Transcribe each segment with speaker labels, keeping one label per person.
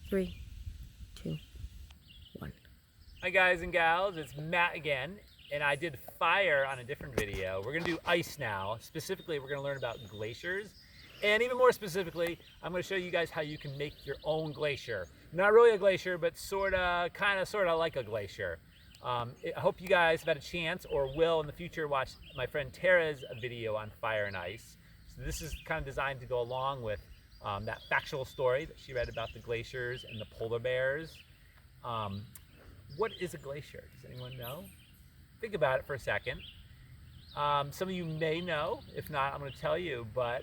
Speaker 1: 3, 2, 1.
Speaker 2: Hi guys and gals, it's Matt again, and I did fire on a different video. We're gonna do ice now. Specifically, we're gonna learn about glaciers, and even more specifically, I'm gonna show you guys how you can make your own glacier. Not really a glacier, but sorta, kinda, sorta like a glacier. I hope you guys have had a chance, or will in the future, watch my friend Tara's video on fire and ice. So this is kind of designed to go along with that factual story that she read about the glaciers and the polar bears. What is a glacier? Does anyone know? Think about it for a second. Some of you may know. If not, I'm going to tell you. But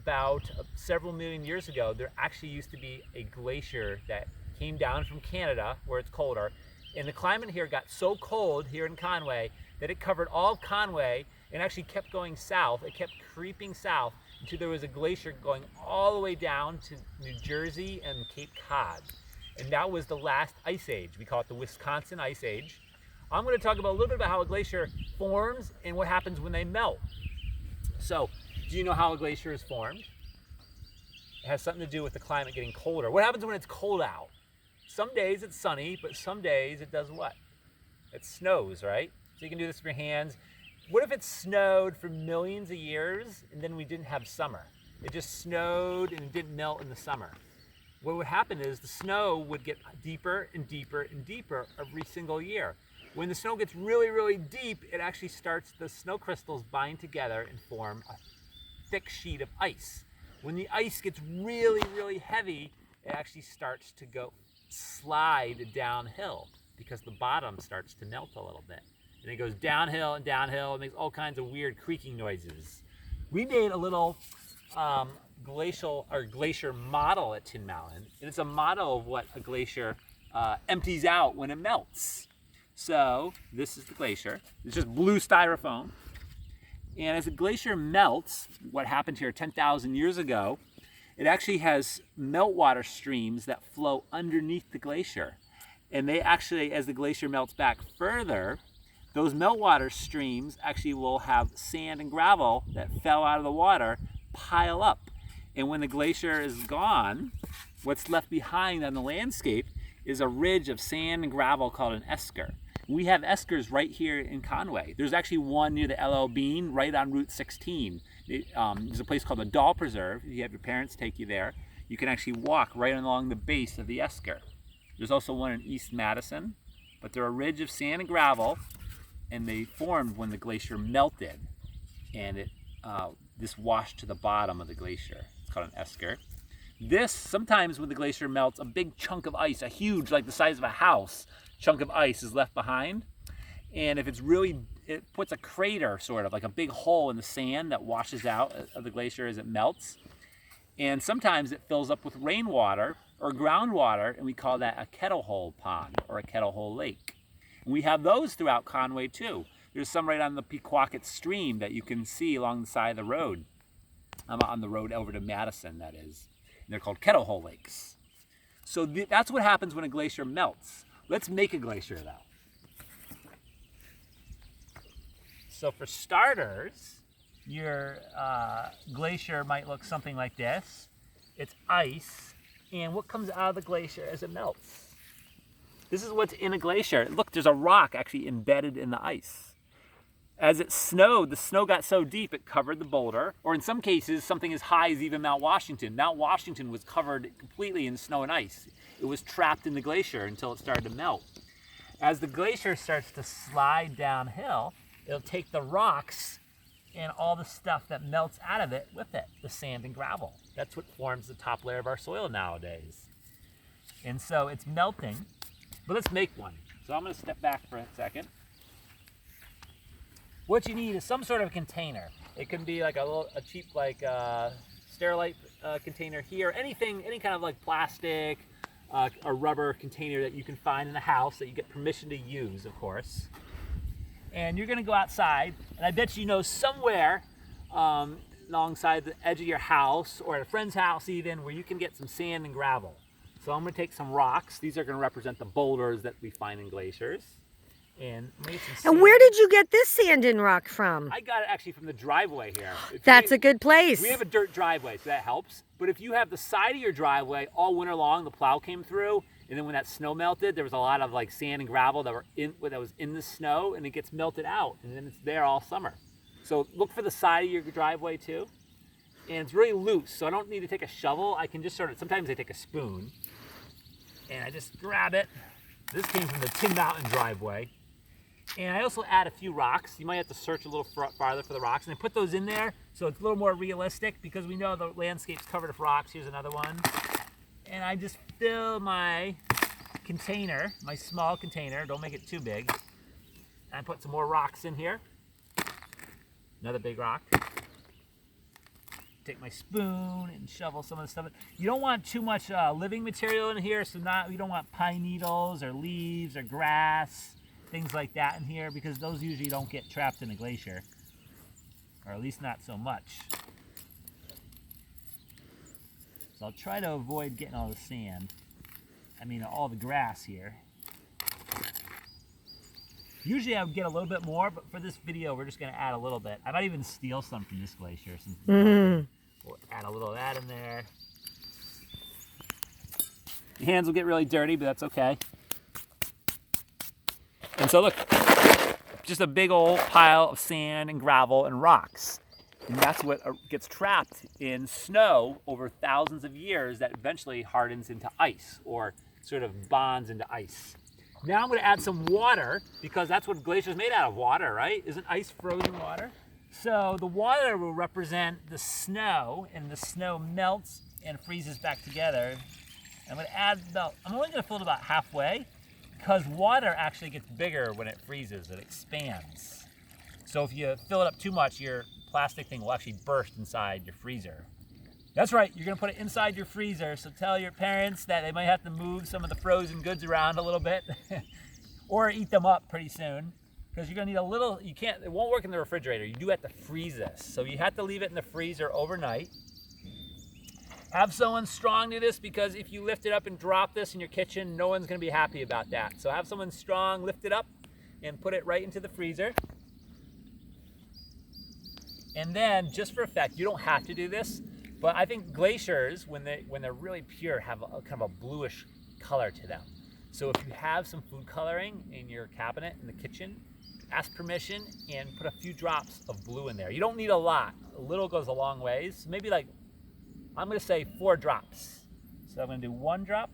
Speaker 2: about several million years ago, there actually used to be a glacier that came down from Canada, where it's colder. And the climate here got so cold here in Conway that it covered all of Conway and actually kept going south. It kept creeping south until there was a glacier going all the way down to New Jersey and Cape Cod. And that was the last ice age. We call it the Wisconsin Ice Age. I'm going to talk about a little bit about how a glacier forms and what happens when they melt. So, do you know how a glacier is formed? It has something to do with the climate getting colder. What happens when it's cold out? Some days it's sunny, but some days it does what? It snows, right? So you can do this with your hands. What if it snowed for millions of years and then we didn't have summer? It just snowed and it didn't melt in the summer. What would happen is the snow would get deeper and deeper and deeper every single year. When the snow gets really, really deep, it actually starts, the snow crystals bind together and form a thick sheet of ice. When the ice gets really, really heavy, it actually starts to go slide downhill because the bottom starts to melt a little bit. And it goes downhill and downhill. It makes all kinds of weird creaking noises. We made a little glacier model at Tin Mountain, and it's a model of what a glacier empties out when it melts. So this is the glacier. It's just blue styrofoam. And as a glacier melts, what happened here 10,000 years ago, it actually has meltwater streams that flow underneath the glacier. And they actually, as the glacier melts back further, those meltwater streams actually will have sand and gravel that fell out of the water pile up. And when the glacier is gone, what's left behind on the landscape is a ridge of sand and gravel called an esker. We have eskers right here in Conway. There's actually one near the LL Bean right on Route 16. There's a place called the Doll Preserve. If you have your parents take you there, you can actually walk right along the base of the esker. There's also one in East Madison, but they're a ridge of sand and gravel, and they formed when the glacier melted, and this washed to the bottom of the glacier. It's called an esker. This, sometimes when the glacier melts, a big chunk of ice, a huge, like the size of a house, chunk of ice is left behind. And if it's really, it puts a crater, sort of, like a big hole in the sand that washes out of the glacier as it melts. And sometimes it fills up with rainwater or groundwater, and we call that a kettle hole pond or a kettle hole lake. And we have those throughout Conway too. There's some right on the Pequawket Stream that you can see along the side of the road. On the road over to Madison, that is. And they're called kettle hole lakes. So that's what happens when a glacier melts. Let's make a glacier though. So for starters, your glacier might look something like this. It's ice, and what comes out of the glacier as it melts? This is what's in a glacier. Look, there's a rock actually embedded in the ice. As it snowed, the snow got so deep it covered the boulder, or in some cases, something as high as even Mount Washington. Mount Washington was covered completely in snow and ice. It was trapped in the glacier until it started to melt. As the glacier starts to slide downhill, it'll take the rocks and all the stuff that melts out of it with it, the sand and gravel. That's what forms the top layer of our soil nowadays. And so it's melting, but let's make one. So I'm gonna step back for a second. What you need is some sort of container. It can be like a cheap Sterilite container here, anything, any kind of like plastic or rubber container that you can find in the house that you get permission to use, of course. And you're gonna go outside, and I bet you know somewhere alongside the edge of your house or at a friend's house even, where you can get some sand and gravel. So I'm gonna take some rocks. These are gonna represent the boulders that we find in glaciers. And
Speaker 1: And where did you get this sand and rock from?
Speaker 2: I got it actually from the driveway here.
Speaker 1: That's a good place.
Speaker 2: We have a dirt driveway, so that helps. But if you have the side of your driveway all winter long, the plow came through, and then when that snow melted, there was a lot of like sand and gravel that was in the snow, and it gets melted out, and then it's there all summer. So look for the side of your driveway too. And it's really loose, so I don't need to take a shovel. I can just sometimes I take a spoon, and I just grab it. This came from the Tin Mountain driveway. And I also add a few rocks. You might have to search a little farther for the rocks. And I put those in there so it's a little more realistic because we know the landscape's covered with rocks. Here's another one. And I just fill my container, my small container. Don't make it too big. And I put some more rocks in here. Another big rock. Take my spoon and shovel some of the stuff. You don't want too much living material in here, so you don't want pine needles or leaves or grass, things like that in here, because those usually don't get trapped in the glacier, or at least not so much. So I'll try to avoid getting all the sand. I mean, all the grass here. Usually I would get a little bit more, but for this video, we're just going to add a little bit. I might even steal some from this glacier. We'll add a little of that in there. Your hands will get really dirty, but that's okay. And so look, just a big old pile of sand and gravel and rocks. And that's what gets trapped in snow over thousands of years that eventually hardens into ice or sort of bonds into ice. Now I'm going to add some water because that's what glacier is made out of, water, right? Isn't ice frozen water? So the water will represent the snow, and the snow melts and freezes back together. I'm going to add I'm only going to fill it about halfway because water actually gets bigger when it freezes. It expands. So if you fill it up too much, your plastic thing will actually burst inside your freezer. That's right, you're going to put it inside your freezer, so tell your parents that they might have to move some of the frozen goods around a little bit or eat them up pretty soon. Because you're going to need a little, it won't work in the refrigerator. You do have to freeze this. So you have to leave it in the freezer overnight. Have someone strong do this because if you lift it up and drop this in your kitchen, no one's going to be happy about that. So have someone strong lift it up and put it right into the freezer. And then, just for effect, you don't have to do this, but I think glaciers, when they're really pure, have kind of a bluish color to them. So if you have some food coloring in your cabinet in the kitchen, ask permission and put a few drops of blue in there. You don't need a lot. A little goes a long ways. Maybe like, I'm going to say 4 drops. So I'm going to do 1 drop,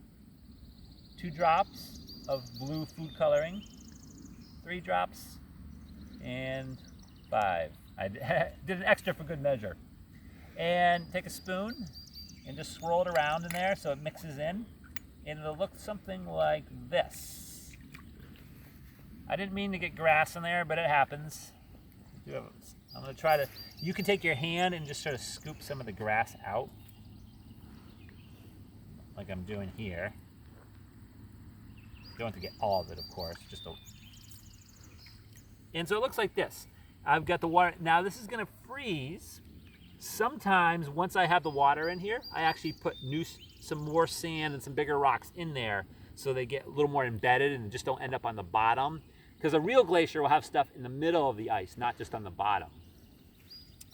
Speaker 2: 2 drops of blue food coloring, 3 drops, and 5. I did an extra for good measure. And take a spoon and just swirl it around in there so it mixes in. And it'll look something like this. I didn't mean to get grass in there, but it happens. I'm going to try to, you can take your hand and just sort of scoop some of the grass out. Like I'm doing here. Don't have to get all of it, of course. And so it looks like this. I've got the water. Now this is going to freeze. Sometimes once I have the water in here, I actually put some more sand and some bigger rocks in there so they get a little more embedded and just don't end up on the bottom. Because a real glacier will have stuff in the middle of the ice, not just on the bottom.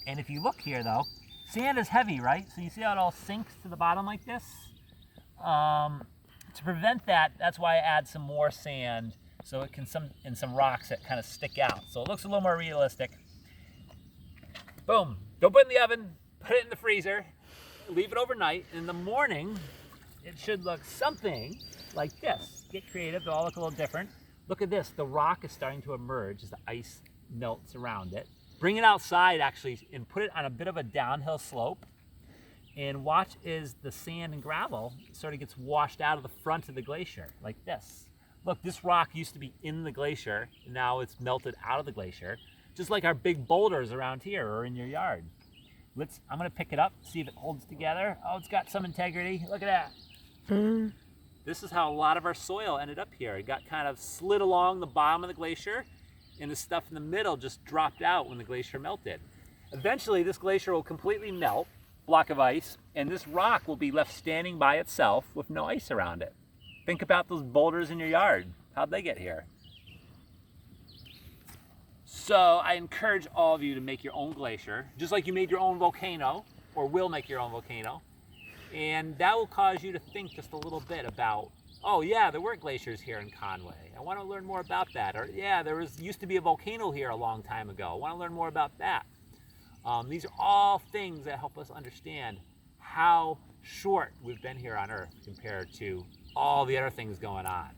Speaker 2: And if you look here though, sand is heavy, right? So you see how it all sinks to the bottom like this? To prevent that, that's why I add some more sand so it can and some rocks that kind of stick out. So it looks a little more realistic. Boom. Don't put it in the oven, put it in the freezer, leave it overnight. In the morning, it should look something like this. Get creative, they'll all look a little different. Look at this, the rock is starting to emerge as the ice melts around it. Bring it outside actually and put it on a bit of a downhill slope and watch as the sand and gravel sort of gets washed out of the front of the glacier like this. Look, this rock used to be in the glacier, and now it's melted out of the glacier, just like our big boulders around here or in your yard. I'm gonna pick it up, see if it holds together. Oh, it's got some integrity, look at that. This is how a lot of our soil ended up here. It got kind of slid along the bottom of the glacier, and the stuff in the middle just dropped out when the glacier melted. Eventually, this glacier will completely melt, block of ice, and this rock will be left standing by itself with no ice around it. Think about those boulders in your yard. How'd they get here? So I encourage all of you to make your own glacier, just like you made your own volcano, or will make your own volcano. And that will cause you to think just a little bit about, oh yeah, there were glaciers here in Conway. I want to learn more about that. Or yeah, used to be a volcano here a long time ago. I want to learn more about that. These are all things that help us understand how short we've been here on Earth compared to all the other things going on.